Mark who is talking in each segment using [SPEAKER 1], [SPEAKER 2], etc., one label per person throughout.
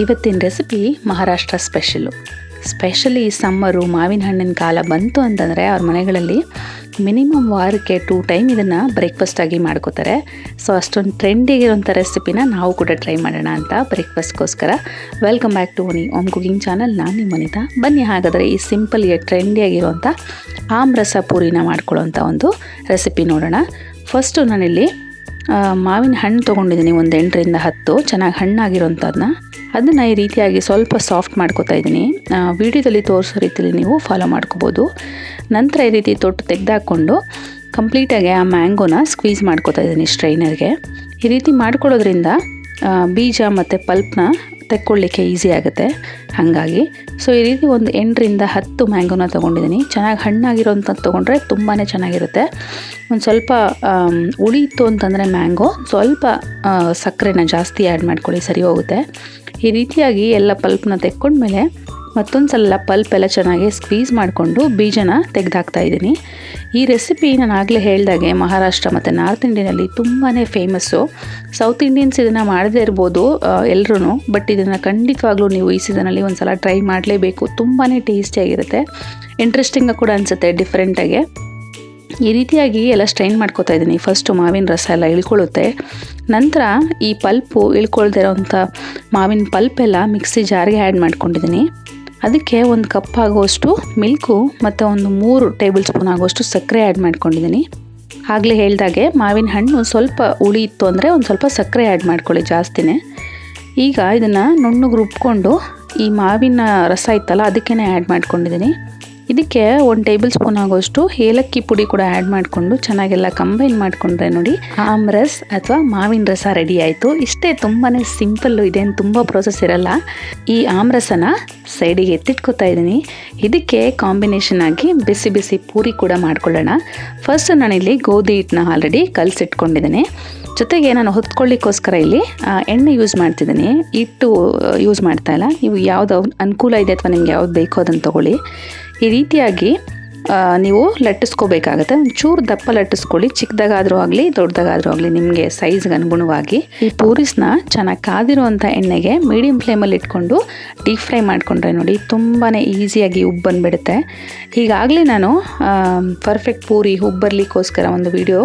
[SPEAKER 1] ಇವತ್ತಿನ recipe Maharashtra specially ಸಮ್ಮರು ಮಾವಿನ ಹಣ್ಣಿನ ಕಾಲ ಬಂತು ಅಂತಂದರೆ ಅವ್ರ ಮನೆಗಳಲ್ಲಿ ಮಿನಿಮಮ್ ವಾರಕ್ಕೆ 2 ಟೈಮ್ ಇದನ್ನು ಬ್ರೇಕ್ಫಾಸ್ಟಾಗಿ ಮಾಡ್ಕೋತಾರೆ. ಸೊ ಅಷ್ಟೊಂದು ಟ್ರೆಂಡಿಗಿರೋಂಥ ರೆಸಿಪಿನ ನಾವು ಕೂಡ ಟ್ರೈ ಮಾಡೋಣ ಅಂತ ಬ್ರೇಕ್ಫಾಸ್ಟ್ಗೋಸ್ಕರ. Welcome back to Om cooking channel. ನಾನು ನಿಮ್ಮ ವನಿತಾ. ಬನ್ನಿ ಹಾಗಾದರೆ ಈ ಸಿಂಪಲ್ಗೆ ಟ್ರೆಂಡಿಯಾಗಿರೋಂಥ ಆಮ್ರಸ ಪೂರಿನ ಮಾಡ್ಕೊಳ್ಳೋಂಥ ಒಂದು ರೆಸಿಪಿ ನೋಡೋಣ. ಫಸ್ಟು ನಾನಿಲ್ಲಿ ಮಾವಿನ ಹಣ್ಣು ತೊಗೊಂಡಿದ್ದೀನಿ, ಒಂದು 8ರಿಂದ 10 ಚೆನ್ನಾಗಿ ಹಣ್ಣಾಗಿರೋಂಥದ್ದನ್ನ. ಅದನ್ನು ಈ ರೀತಿಯಾಗಿ ಸ್ವಲ್ಪ ಸಾಫ್ಟ್ ಮಾಡ್ಕೋತಾ ಇದ್ದೀನಿ. ವಿಡಿಯೋದಲ್ಲಿ ತೋರಿಸೋ ರೀತಿಯಲ್ಲಿ ನೀವು ಫಾಲೋ ಮಾಡ್ಕೋಬೋದು. ನಂತರ ಈ ರೀತಿ ತೊಟ್ಟು ತೆಗೆದಾಕ್ಕೊಂಡು ಕಂಪ್ಲೀಟಾಗಿ ಆ ಮ್ಯಾಂಗೋನ ಸ್ಕ್ವೀಸ್ ಮಾಡ್ಕೋತಾ ಇದ್ದೀನಿ ಸ್ಟ್ರೈನರ್ಗೆ. ಈ ರೀತಿ ಮಾಡ್ಕೊಳ್ಳೋದ್ರಿಂದ ಬೀಜ ಮತ್ತು ಪಲ್ಪ್ನ ತೆಕ್ಕೊಳ್ಳಿಕ್ಕೆ ಈಸಿ ಆಗುತ್ತೆ. ಹಾಗಾಗಿ ಸೊ ಈ ರೀತಿ ಒಂದು 8ರಿಂದ 10 ಮ್ಯಾಂಗೋನ ತೊಗೊಂಡಿದ್ದೀನಿ. ಚೆನ್ನಾಗಿ ಹಣ್ಣಾಗಿರೋಂಥದ್ದು ತೊಗೊಂಡ್ರೆ ತುಂಬಾ ಚೆನ್ನಾಗಿರುತ್ತೆ. ಒಂದು ಸ್ವಲ್ಪ ಉಳಿಯಿತು ಅಂತಂದರೆ ಮ್ಯಾಂಗೋ ಸ್ವಲ್ಪ ಸಕ್ಕರೆನ ಜಾಸ್ತಿ ಆ್ಯಡ್ ಮಾಡ್ಕೊಳ್ಳಿ, ಸರಿ ಹೋಗುತ್ತೆ. ಈ ರೀತಿಯಾಗಿ ಎಲ್ಲ ಪಲ್ಪ್ನ ತೆಕ್ಕೊಂಡ್ಮೇಲೆ ಮತ್ತೊಂದು ಸಲ ಪಲ್ಪ್ ಎಲ್ಲ ಚೆನ್ನಾಗಿ ಸ್ಕ್ವೀಸ್ ಮಾಡಿಕೊಂಡು ಬೀಜನ ತೆಗೆದಾಕ್ತಾ ಇದ್ದೀನಿ. ಈ ರೆಸಿಪಿ ನಾನು ಆಗಲೇ ಹೇಳಿದಾಗೆ ಮಹಾರಾಷ್ಟ್ರ ಮತ್ತು ನಾರ್ತ್ ಇಂಡಿಯನಲ್ಲಿ ತುಂಬಾ ಫೇಮಸ್ಸು. ಸೌತ್ ಇಂಡಿಯನ್ಸ್ ಇದನ್ನು ಮಾಡದೇ ಇರ್ಬೋದು ಎಲ್ಲರೂ, ಬಟ್ ಇದನ್ನು ಖಂಡಿತವಾಗ್ಲೂ ನೀವು ಈ ಸೀಸನಲ್ಲಿ ಒಂದು ಸಲ ಟ್ರೈ ಮಾಡಲೇಬೇಕು. ತುಂಬಾ ಟೇಸ್ಟಿಯಾಗಿರುತ್ತೆ, ಇಂಟ್ರೆಸ್ಟಿಂಗಾಗಿ ಕೂಡ ಅನಿಸುತ್ತೆ, ಡಿಫ್ರೆಂಟಾಗಿ. ಈ ರೀತಿಯಾಗಿ ಎಲ್ಲ ಸ್ಟ್ರೈನ್ ಮಾಡ್ಕೋತಾ ಇದ್ದೀನಿ. ಫಸ್ಟು ಮಾವಿನ ರಸ ಎಲ್ಲ ಇಳ್ಕೊಳ್ಳುತ್ತೆ. ನಂತರ ಈ ಪಲ್ಪು ಇಳ್ಕೊಳ್ದೇ ಇರೋವಂಥ ಮಾವಿನ ಪಲ್ಪೆಲ್ಲ ಮಿಕ್ಸಿ ಜಾರ್ಗೆ ಆ್ಯಡ್ ಮಾಡ್ಕೊಂಡಿದ್ದೀನಿ. ಅದಕ್ಕೆ 1 ಕಪ್ ಆಗುವಷ್ಟು ಮಿಲ್ಕು ಮತ್ತು ಒಂದು 3 ಟೇಬಲ್ ಸ್ಪೂನ್ ಆಗುವಷ್ಟು ಸಕ್ಕರೆ ಆ್ಯಡ್ ಮಾಡ್ಕೊಂಡಿದ್ದೀನಿ. ಆಗಲೇ ಹೇಳಿದಾಗೆ ಮಾವಿನ ಹಣ್ಣು ಸ್ವಲ್ಪ ಹುಳಿ ಇತ್ತು ಅಂದರೆ ಒಂದು ಸ್ವಲ್ಪ ಸಕ್ಕರೆ ಆ್ಯಡ್ ಮಾಡ್ಕೊಳ್ಳಿ ಜಾಸ್ತಿನೇ. ಈಗ ಇದನ್ನು ನುಣ್ಣಗೆ ರುಬ್ಕೊಂಡು ಈ ಮಾವಿನ ರಸ ಇತ್ತಲ್ಲ ಅದಕ್ಕೇ ಆ್ಯಡ್ ಮಾಡ್ಕೊಂಡಿದ್ದೀನಿ. ಇದಕ್ಕೆ 1 ಟೇಬಲ್ ಸ್ಪೂನ್ ಆಗೋಷ್ಟು ಏಲಕ್ಕಿ ಪುಡಿ ಕೂಡ ಆ್ಯಡ್ ಮಾಡಿಕೊಂಡು ಚೆನ್ನಾಗೆಲ್ಲ ಕಂಬೈನ್ ಮಾಡಿಕೊಂಡ್ರೆ ನೋಡಿ ಆಮ್ರಸ್ ಅಥವಾ ಮಾವಿನ ರಸ ರೆಡಿ ಆಯಿತು. ಇಷ್ಟೇ, ತುಂಬಾ ಸಿಂಪಲ್ಲು, ಇದೇನು ತುಂಬ ಪ್ರೋಸೆಸ್ ಇರಲ್ಲ. ಈ ಆಮ್ರಸನ ಸೈಡಿಗೆ ಎತ್ತಿಟ್ಕೋತಾ ಇದ್ದೀನಿ. ಇದಕ್ಕೆ ಕಾಂಬಿನೇಷನ್ ಆಗಿ ಬಿಸಿ ಬಿಸಿ ಪೂರಿ ಕೂಡ ಮಾಡ್ಕೊಳ್ಳೋಣ. ಫಸ್ಟ್ ನಾನಿಲ್ಲಿ ಗೋಧಿ ಹಿಟ್ಟನ್ನ ಆಲ್ರೆಡಿ ಕಲಸಿಟ್ಕೊಂಡಿದ್ದೀನಿ. ಜೊತೆಗೆ ನಾನು ಹೊತ್ಕೊಳ್ಳಿಕ್ಕೋಸ್ಕರ ಇಲ್ಲಿ ಎಣ್ಣೆ ಯೂಸ್ ಮಾಡ್ತಿದ್ದೀನಿ, ಹಿಟ್ಟು ಯೂಸ್ ಮಾಡ್ತಾಯಿಲ್ಲ. ನೀವು ಯಾವುದು ಅನುಕೂಲ ಇದೆ ಅಥವಾ ನಿಮ್ಗೆ ಯಾವ್ದು ಬೇಕೋ ಅದನ್ನು ತೊಗೊಳ್ಳಿ. ಈ ರೀತಿಯಾಗಿ ನೀವು ಲಟ್ಟಿಸ್ಕೋಬೇಕಾಗತ್ತೆ. ಒಂಚೂರು ದಪ್ಪ ಲಟ್ಟಿಸ್ಕೊಳ್ಳಿ, ಚಿಕ್ಕದಾಗಾದರೂ ಆಗಲಿ ದೊಡ್ಡದಾಗಾದರೂ ಆಗಲಿ ನಿಮಗೆ ಸೈಜ್ಗೆ ಅನುಗುಣವಾಗಿ. ಈ ಪೂರಿಸ್ನ ಚೆನ್ನಾಗಿ ಕಾದಿರುವಂಥ ಎಣ್ಣೆಗೆ ಮೀಡಿಯಮ್ ಫ್ಲೇಮಲ್ಲಿ ಇಟ್ಕೊಂಡು ಡೀಪ್ ಫ್ರೈ ಮಾಡಿಕೊಂಡ್ರೆ ನೋಡಿ ತುಂಬಾ ಈಸಿಯಾಗಿ ಉಬ್ಬು ಬಂದುಬಿಡುತ್ತೆ. ಈಗಾಗಲೇ ನಾನು ಪರ್ಫೆಕ್ಟ್ ಪೂರಿ ಉಬ್ಬರ್ಲಿಕ್ಕೋಸ್ಕರ ಒಂದು ವಿಡಿಯೋ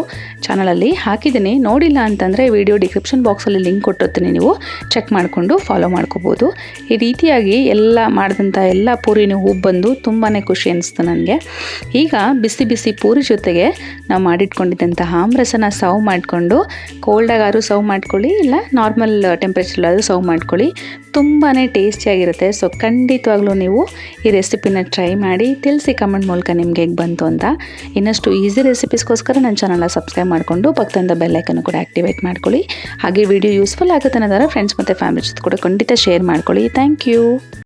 [SPEAKER 1] ಚಾನಲಲ್ಲಿ ಹಾಕಿದ್ದೀನಿ. ನೋಡಿಲ್ಲ ಅಂತಂದರೆ ವಿಡಿಯೋ ಡಿಸ್ಕ್ರಿಪ್ಷನ್ ಬಾಕ್ಸಲ್ಲಿ ಲಿಂಕ್ ಕೊಟ್ಟಿರ್ತೀನಿ, ನೀವು ಚೆಕ್ ಮಾಡಿಕೊಂಡು ಫಾಲೋ ಮಾಡ್ಕೋಬೋದು. ಈ ರೀತಿಯಾಗಿ ಎಲ್ಲ ಮಾಡಿದಂಥ ಎಲ್ಲ ಪೂರಿನೂ ಉಬ್ಬು ಬಂದು ತುಂಬಾ ಖುಷಿ ಅನಿಸ್ತು ನನಗೆ. ಈಗ ಬಿಸಿ ಬಿಸಿ ಪೂರಿ ಜೊತೆಗೆ ನಾವು ಮಾಡಿಟ್ಕೊಂಡಿದ್ದಂತಹ ಆಮ್ರಸನ ಸರ್ವ್ ಮಾಡಿಕೊಂಡು ಕೋಲ್ಡಾಗಾದ್ರೂ ಸರ್ವ್ ಮಾಡ್ಕೊಳ್ಳಿ, ಇಲ್ಲ ನಾರ್ಮಲ್ ಟೆಂಪ್ರೇಚರ್ಲಾದರೂ ಸರ್ವ್ ಮಾಡ್ಕೊಳ್ಳಿ. ತುಂಬಾ ಟೇಸ್ಟಿಯಾಗಿರುತ್ತೆ. ಸೊ ಖಂಡಿತವಾಗ್ಲೂ ನೀವು ಈ ರೆಸಿಪಿನ ಟ್ರೈ ಮಾಡಿ ತಿಳಿಸಿ ಕಮೆಂಟ್ ಮೂಲಕ ನಿಮಗೆ ಹೇಗೆ ಬಂತು ಅಂತ. ಇನ್ನಷ್ಟು ಈಸಿ ರೆಸಿಪೀಸ್ಗೋಸ್ಕರ ನನ್ನ ಚಾನಲ್ನ ಸಬ್ಸ್ಕ್ರೈಬ್ ಮಾಡಿಕೊಂಡು ಪಕ್ಕದಿಂದ ಬೆಲ್ ಐಕನ್ ಕೂಡ ಆ್ಯಕ್ಟಿವೇಟ್ ಮಾಡ್ಕೊಳ್ಳಿ. ಹಾಗೆ ವಿಡಿಯೋ ಯೂಸ್ಫುಲ್ ಆಗುತ್ತೆ ಅನ್ನೋದಾದ್ರೆ ಫ್ರೆಂಡ್ಸ್ ಮತ್ತು ಫ್ಯಾಮಿಲಿ ಜೊತೆ ಕೂಡ ಖಂಡಿತ ಶೇರ್ ಮಾಡ್ಕೊಳ್ಳಿ. Thank you.